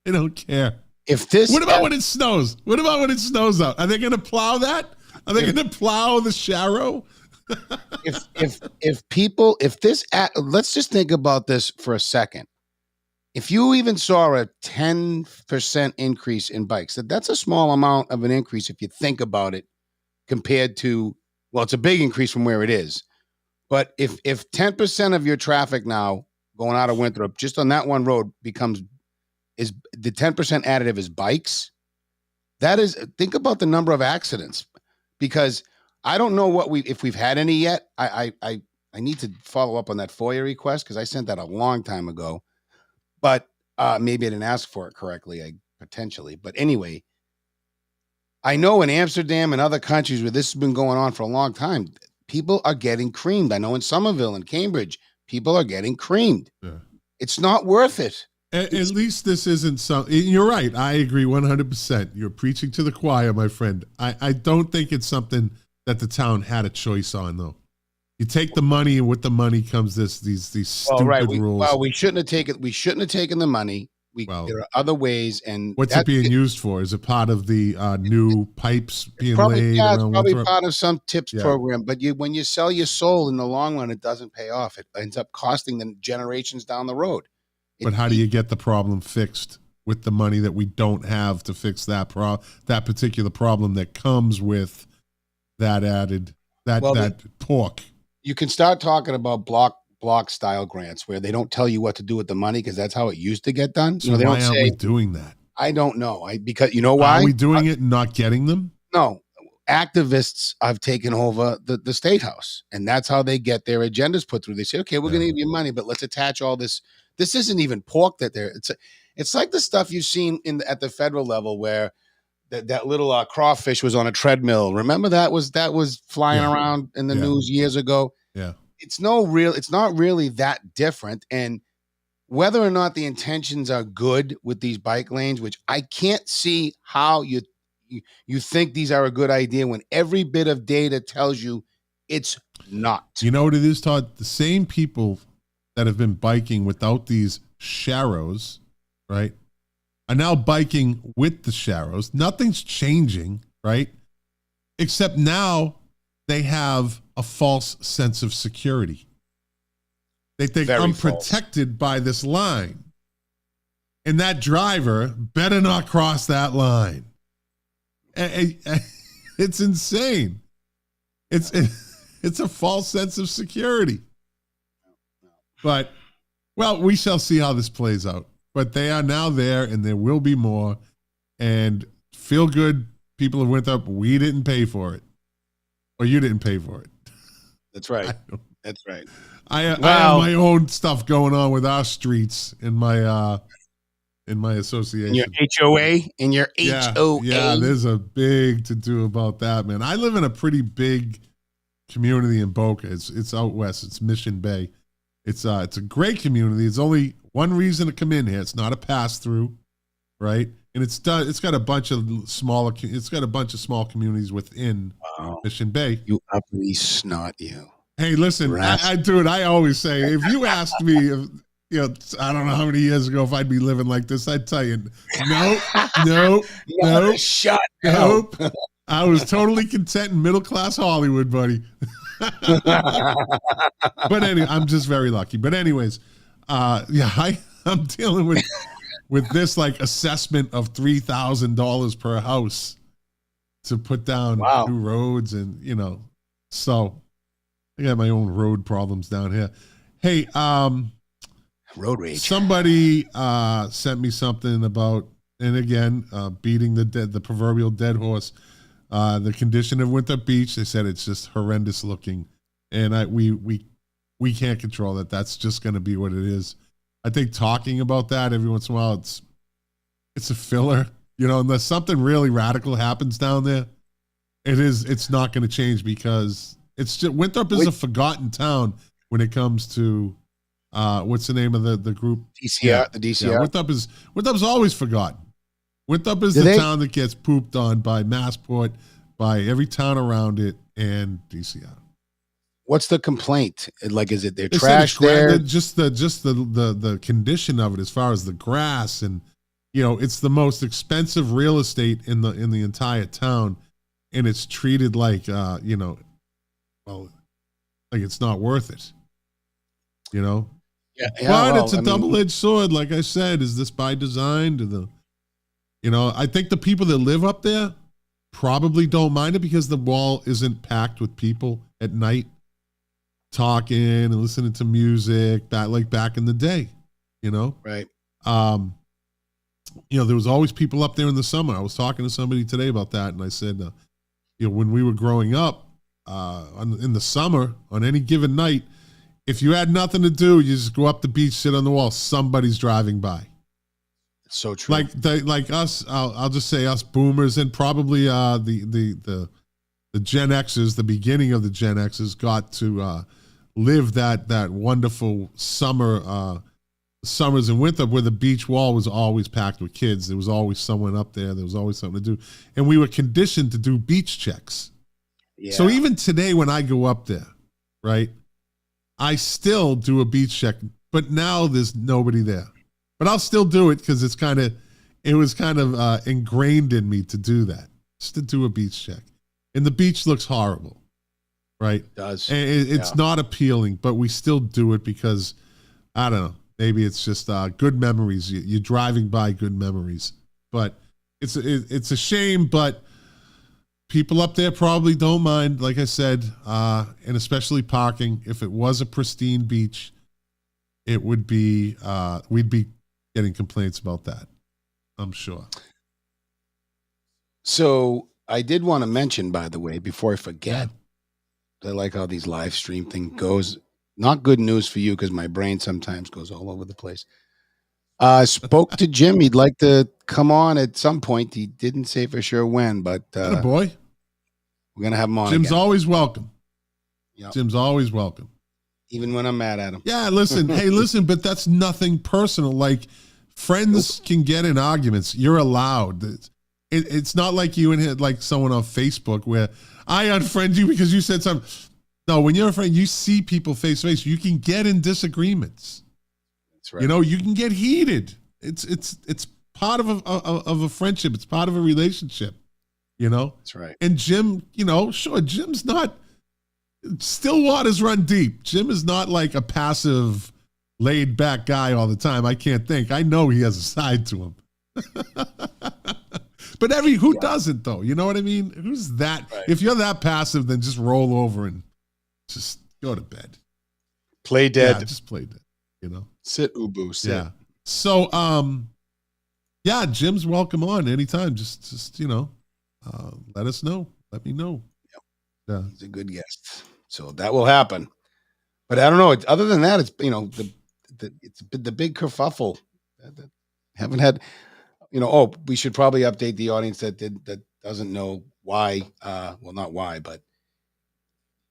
They don't care. What about when it snows? What about when it snows out? Are they going to plow that? Are they going to plow the sharrow? Let's just think about this for a second. If you even saw a 10% increase in bikes, that's a small amount of an increase if you think about it compared to, well, it's a big increase from where it is. But if 10% of your traffic now going out of Winthrop just on that one road is the 10% additive is bikes, think about the number of accidents, because I don't know if we've had any yet. I need to follow up on that FOIA request because I sent that a long time ago, but maybe I didn't ask for it correctly, potentially. But anyway, I know in Amsterdam and other countries where this has been going on for a long time, people are getting creamed. I know in Somerville and Cambridge, people are getting creamed. Yeah. It's not worth it. At least this isn't some. You're right. I agree 100%. You're preaching to the choir, my friend. I don't think it's something that the town had a choice on, though. You take the money, and with the money comes these stupid rules. Well, we shouldn't have taken the money. There are other ways, and what's it being used for? Is it part of the new pipes being laid it's around probably Winthrop? part of some tips program. But when you sell your soul in the long run, it doesn't pay off. It ends up costing them generations down the road. But how do you get the problem fixed with the money that we don't have to fix that particular problem that comes with that that pork? You can start talking about block style grants where they don't tell you what to do with the money because that's how it used to get done. So why aren't we doing that? I don't know. Because you know why? Are we doing it and not getting them? No. Activists have taken over the state house, and that's how they get their agendas put through. They say, okay, we're going to give you money, but let's attach all this. This isn't even pork that they're, it's like the stuff you've seen at the federal level where that little crawfish was on a treadmill. Remember that was flying around in the news years ago. Yeah. It's not really that different. And whether or not the intentions are good with these bike lanes, which I can't see how you think these are a good idea when every bit of data tells you it's not. You know what it is, Todd? The same people that have been biking without these sharrows, right, are now biking with the sharrows. Nothing's changing, right? Except now they have a false sense of security. They think I'm protected by this line. And that driver better not cross that line. It's insane. It's a false sense of security. But, well, we shall see how this plays out. But they are now there, and there will be more. And feel good, people of Winthrop, we didn't pay for it. Or you didn't pay for it. That's right. That's right. I have my own stuff going on with our streets in my association. Your HOA? In your HOA? Yeah, there's a big to-do about that, man. I live in a pretty big community in Boca. It's out west. It's Mission Bay. It's a great community. It's only one reason to come in here. It's not a pass-through, right? And it's got a bunch of small communities within Mission Bay. You uppity snot, you. Hey, listen, I do it. I always say, if you asked me, I don't know how many years ago if I'd be living like this, I'd tell you, no. Shut nope. I was totally content in middle class Hollywood, buddy. But anyway, I'm just very lucky. But anyways, I'm dealing with this like assessment of $3,000 per house to put down new roads, and so I got my own road problems down here. Hey, road rage. Somebody sent me something about, and again, beating the proverbial dead horse. The condition of Winthrop Beach, they said it's just horrendous looking, and we can't control that. That's just going to be what it is. I think talking about that every once in a while, it's a filler, unless something really radical happens down there. It's not going to change, because it's just, Winthrop is a forgotten town when it comes to what's the name of the group? DCR, the DCR. Yeah, Winthrop's always forgotten. Winthrop is the town that gets pooped on by Massport, by every town around it, and DCR. What's the complaint? Like, is it their trash there? Just the condition of it, as far as the grass, and it's the most expensive real estate in the entire town, and it's treated like like it's not worth it. Yeah, but it's a double-edged sword. Like I said, is this by design? I think the people that live up there probably don't mind it, because the wall isn't packed with people at night talking and listening to music back in the day, Right. There was always people up there in the summer. I was talking to somebody today about that, and I said, when we were growing up, in the summer, on any given night, if you had nothing to do, you just go up the beach, sit on the wall. Somebody's driving by. It's so true. Like us, I'll just say us boomers, and probably the Gen Xers, the beginning of the Gen Xers, got to live that wonderful summers in Winthrop, where the beach wall was always packed with kids. There was always someone up there. There was always something to do, and we were conditioned to do beach checks. Yeah. So even today, when I go up there, right? I still do a beach check, but now there's nobody there. But I'll still do it because it was kind of ingrained in me to do that, just to do a beach check. And the beach looks horrible, right? It does. And it's not appealing, but we still do it because, I don't know, maybe it's just good memories. You're driving by good memories. But it's a shame, but people up there probably don't mind, like I said, and especially parking. If it was a pristine beach, it would be, we'd be getting complaints about that, I'm sure. So I did want to mention, by the way, before I forget, I like how these live stream thing goes. Not good news for you because my brain sometimes goes all over the place. Spoke to Jim. He'd like to come on at some point. He didn't say for sure when, but boy, we're gonna have him on. Jim's again. always welcome. Yep. Jim's always welcome. Even when I'm mad at him. Yeah, listen. Hey, listen, but that's nothing personal. Like, friends can get in arguments. You're allowed. It's not like you and like someone on Facebook where I unfriend you because you said something. No, when you're a friend, you see people face to face. You can get in disagreements. That's right. You know, you can get heated. It's part of a friendship. It's part of a relationship. You know. That's right. And Jim, you know, sure, Jim's not. Still waters run deep. Jim is not like a passive, laid back guy all the time. I can't think. I know he has a side to him. But who doesn't though? You know what I mean? Who's that? Right. If you're that passive, then just roll over and just go to bed. Play dead. Yeah, just play dead. You know? Sit, Ubu, sit. Yeah. So yeah, Jim's welcome on anytime. Just you know, let us know. Let me know. Yep. Yeah. He's a good guest. So that will happen. But I don't know. Other than that, it's, you know, it's the big kerfuffle. Haven't had, you know, oh, we should probably update the audience that doesn't know why. Well, not why, but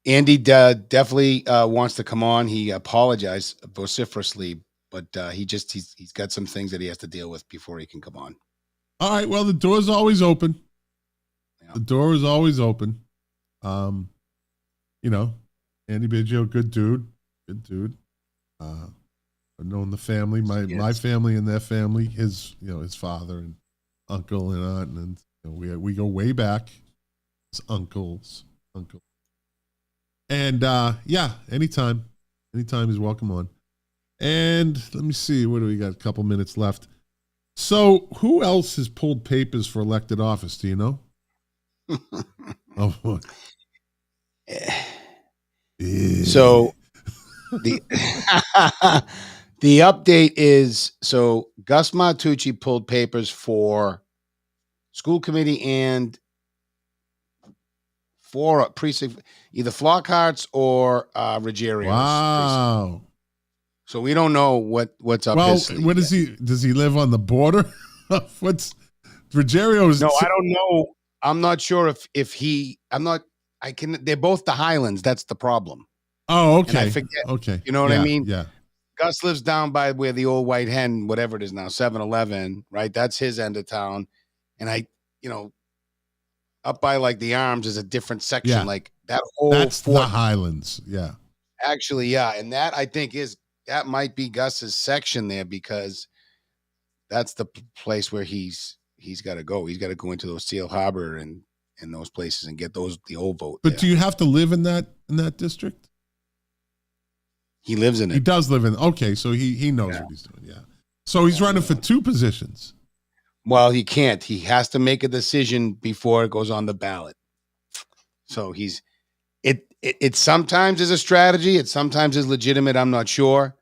Andy definitely wants to come on. He apologized vociferously, but he's got some things that he has to deal with before he can come on. All right. Well, the door's always open. Yeah. The door is always open. You know, Andy Biggio, good dude. I've known the family, my family and their family, his father and uncle and aunt, and you know, we go way back. His uncle. And yeah, anytime he's welcome on. And let me see, what do we got? A couple minutes left. So who else has pulled papers for elected office? Do you know? Oh boy. So the the update is, so Gus Martucci pulled papers for school committee and for precinct, either Flockhart's or Ruggiero's. Wow. Precinct. So we don't know what's up. Well, what is he? Does he live on the border? What's Ruggiero's? No, I don't know. I'm not sure if he. I can. They're both the Highlands. That's the problem. Oh, okay. And I forget. Okay. You know what I mean? Yeah. Gus lives down by where the old White Hen, whatever it is now, 7-Eleven, right? That's his end of town. And up by like the Arms is a different section. Yeah. Like that whole. That's the Highlands. Yeah. Actually, yeah. And that I think that might be Gus's section there, because that's the place where he's got to go. He's got to go into those Seal Harbor and those places and get the old vote. But do you have to live in that district? He lives in it. He does live in. Okay, so he knows what he's doing. Yeah. So he's running for 2 positions. Well, he can't. He has to make a decision before it goes on the ballot. So it sometimes is a strategy. It sometimes is legitimate. I'm not sure.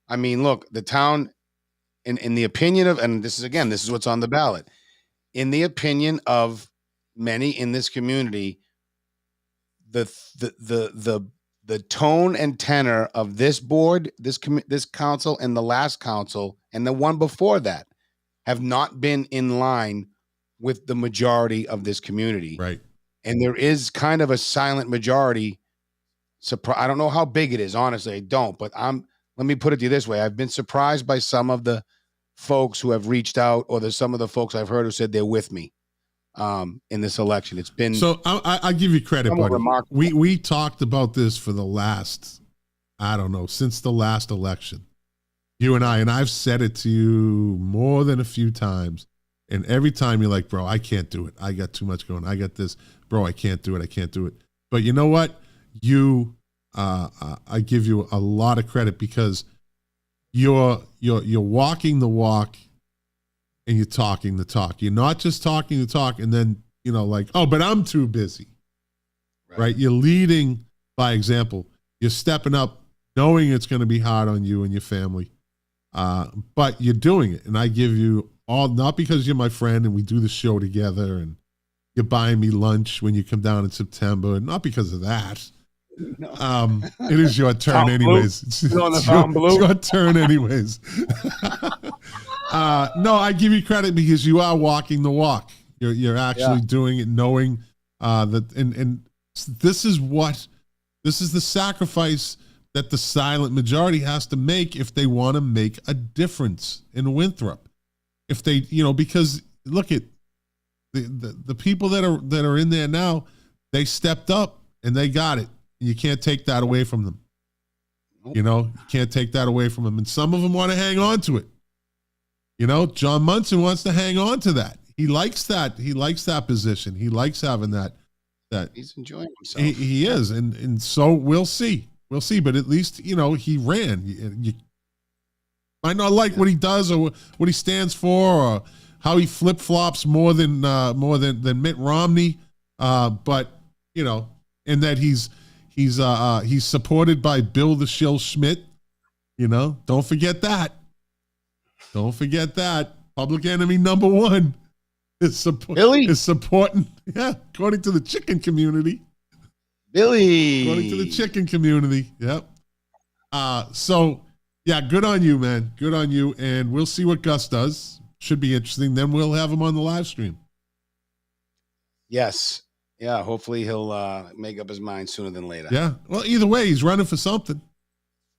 I mean, look, the town, in the opinion of, and this is what's on the ballot. In the opinion of many in this community, the tone and tenor of this board, this council, and the last council, and the one before that, have not been in line with the majority of this community. Right. And there is kind of a silent majority. I don't know how big it is, honestly. I don't. But let me put it to you this way. I've been surprised by some of the folks who have reached out, or there's some of the folks I've heard who said they're with me. in this election. It's been so. I give you credit, buddy. remarkable. We talked about this for the last, I don't know, since the last election. You and I've said it to you more than a few times, and every time you're like, bro, I can't do it. I got too much going. I got this, bro. I can't do it. I can't do it. But you know what? I give you a lot of credit because you're walking the walk and you're talking the talk. You're not just talking the talk and then, like, oh, but I'm too busy, right? You're leading by example. You're stepping up, knowing it's going to be hard on you and your family, but you're doing it. And I give you all, not because you're my friend and we do the show together and you're buying me lunch when you come down in September, not because of that. No. It is your turn anyways. It's your turn anyways. No, I give you credit because you are walking the walk. You're actually doing it, knowing that, and this is the sacrifice that the silent majority has to make if they want to make a difference in Winthrop. If they, because look at the people that are in there now, they stepped up and they got it. You can't take that away from them. You can't take that away from them. And some of them want to hang on to it. John Munson wants to hang on to that. He likes that. He likes that position. He likes having that. He's enjoying himself. He is. And so we'll see. We'll see. But at least, he ran. You might not like what he does or what he stands for or how he flip-flops more than Mitt Romney. But, and that he's supported by Bill the Shill Schmidt. Don't forget that. Don't forget that. Public enemy number one is supporting. Yeah, according to the chicken community. Billy. According to the chicken community. Yep. So yeah, good on you, man. Good on you. And we'll see what Gus does. Should be interesting. Then we'll have him on the live stream. Yes. Yeah, hopefully he'll make up his mind sooner than later. Yeah. Well, either way, he's running for something.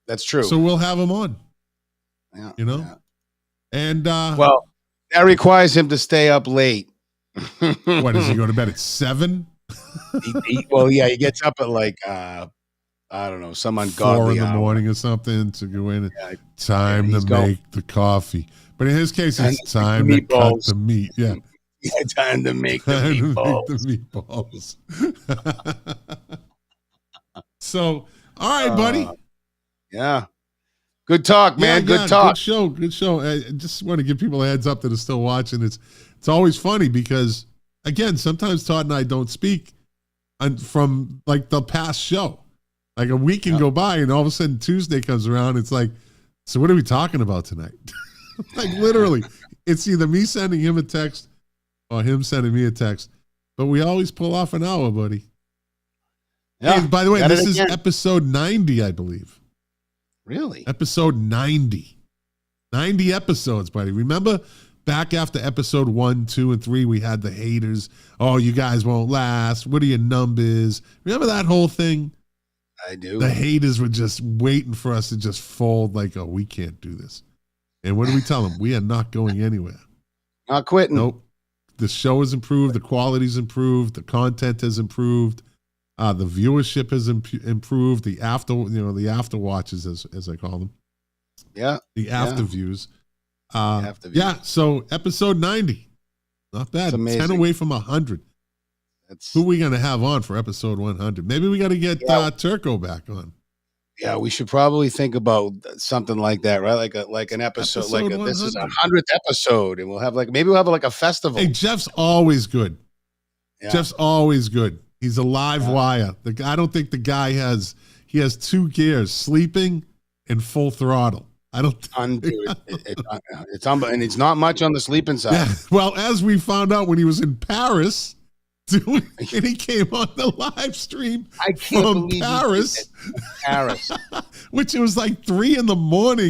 That's true. So we'll have him on. Yeah. Yeah. And well, that requires him to stay up late. What, does he go to bed at 7? He gets up at like I don't know, some ungodly 4 in the hour. morning or something to go in. Time to make the coffee. But in his case, it's time to cut the meat. Yeah. Time to make the meatballs. So, all right, buddy. Yeah. Good talk, man. Good talk. Good show. I just want to give people a heads up that are still watching. It's always funny because, again, sometimes Todd and I don't speak from like the past show. Like a week can go by and all of a sudden Tuesday comes around. It's like, so what are we talking about tonight? Like literally, it's either me sending him a text or him sending me a text. But we always pull off an hour, buddy. Yeah. Hey, by the way, this is episode 90, I believe. Really? Episode 90. 90 episodes, buddy. Remember back after episode 1, 2, and 3, we had the haters. Oh, you guys won't last. What are your numbers? Remember that whole thing? I do. The haters were just waiting for us to just fold like, oh, we can't do this. And what do we tell them? We are not going anywhere. Not quitting. Nope. The show has improved. The quality's improved. The content has improved. The viewership has improved. The after watches, as I call them. Yeah. The after views. Yeah. So episode 90, not bad. 10 away from 100. Who are we going to have on for episode 100? Maybe we got to get Turco back on. Yeah, we should probably think about something like that, right? Like an episode this is 100th episode, and we'll have a festival. Hey, Jeff's always good. Yeah. Jeff's always good. He's a live wire. I don't think the guy has 2 gears, sleeping and full throttle. I don't. It's and it's not much on the sleeping side. Yeah. Well, as we found out when he was in Paris, and he came on the live stream from Paris, which it was like 3 a.m.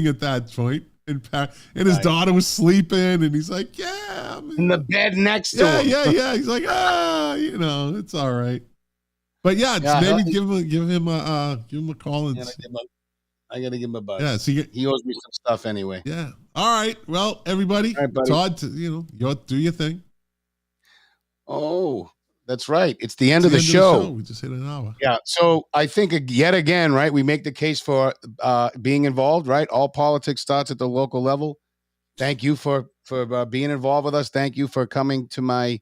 at that point in Paris, and his daughter was sleeping, and he's like, "Yeah, I'm in the bed next to him." Yeah. He's like, it's all right. But maybe give him a call and. I gotta give him a buzz. Yeah, so he owes me some stuff anyway. Yeah. All right. Well, everybody, Todd, do your thing. Oh, that's right. It's the end It's of the show. We just hit an hour. Yeah. So I think yet again, right, we make the case for being involved, right? All politics starts at the local level. Thank you for being involved with us. Thank you for coming to my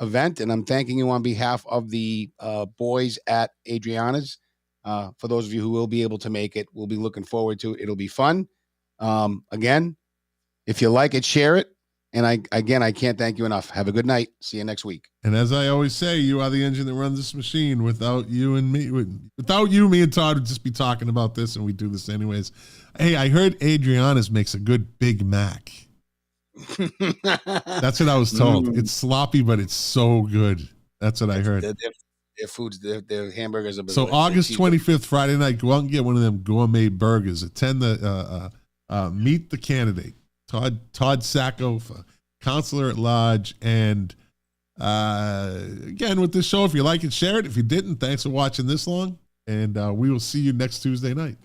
event, and I'm thanking you on behalf of the boys at Adriana's. For those of you who will be able to make it, we'll be looking forward to it. It'll be fun. Again, if you like it, share it. And I can't thank you enough. Have a good night. See you next week. And as I always say, you are the engine that runs this machine. Without you and me, without you, me and Todd would just be talking about this, and we do this anyways. Hey, I heard Adriana's makes a good Big Mac. That's what I was told. It's sloppy, but it's so good. That's what I heard. Their foods, their hamburgers are so August 25th, Friday night, go out and get one of them gourmet burgers. Attend the meet the candidate, Todd Sacco, for Councilor at Large. And again, with this show, if you like it, share it. If you didn't, thanks for watching this long. And we will see you next Tuesday night.